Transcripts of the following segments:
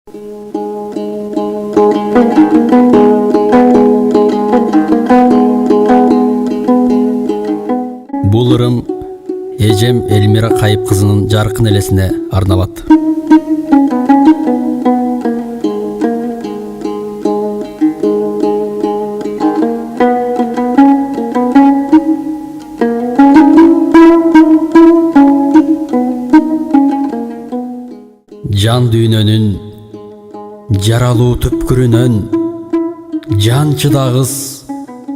Бул ырым эжем Элмира Кайып кызынын жаркын элесине арналат. Жан дүйнөнүн жаралуу түпкүрүнөн жан чыдагыс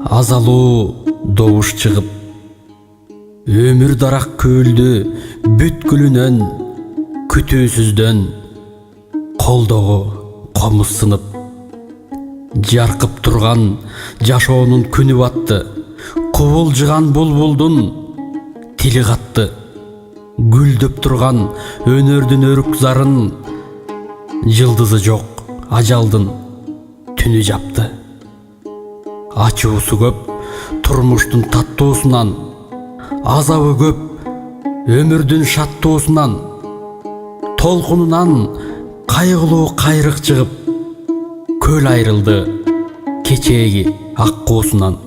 азалуу добуш чыгып, өмүр дарак көлдү бүткүлүнөн күтүүсүздөн колдогу комуз сынып, жаркып турган жашоонун күнү батты, кубулжыган булбулдун тили катты, гүлдөп турган өнөрдүн өрүк зарын жылдызы жок ажалдын түнү жапты. Ачуусу көп турмуштун таттуусунан, азабы көп өмүрдүн шаттуусунан, толкунунан кайгылуу кайрык чыгып, көл айрылды кечээги аккуусунан.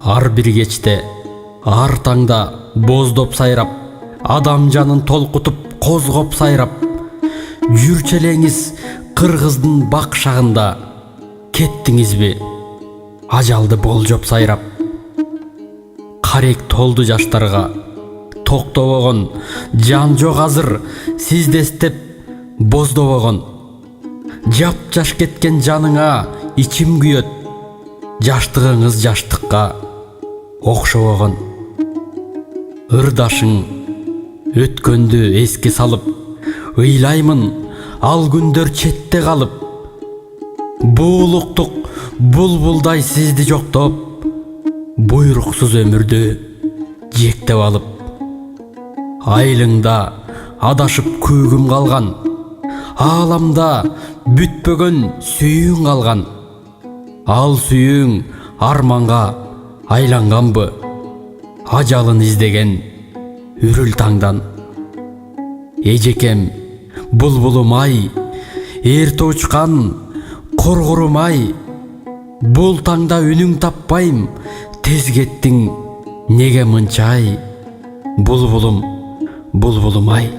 Ар бир кечте, ар таңда боздоп сайрап, адам жанын толкутуп козгоп сайрап, жүрчелеңиз кыргыздын бак шагында, кеттиңизби ажалды болжоп сайрап. Карек толду жаштарга, токтобогон, жан жок азыр сизди эстеп боздобогон. Жап-жаш кеткен жаныңа ичим күйөт, жаштыгыңыз жаштыкка окшобогон. Ырдашың өткөндү эске салып, ыйлаймын ал күндөр четте калып. Буулуктук булбулдай сизди жоктоп, буйруксуз өмүрдү жектеп алып. Айылыңда адашып көгүм калган, ааламда бүтпөгөн сүйүүң калган. Ал сүйүүң арманга айланганбы, ажалын издеген үрүл таңдан. Эжекем булбулум ай, эрте учкан коргорум ай, бул таңда үнүң таппайм, тез кеттиң неге мынча ай, булбулум, булбулум ай.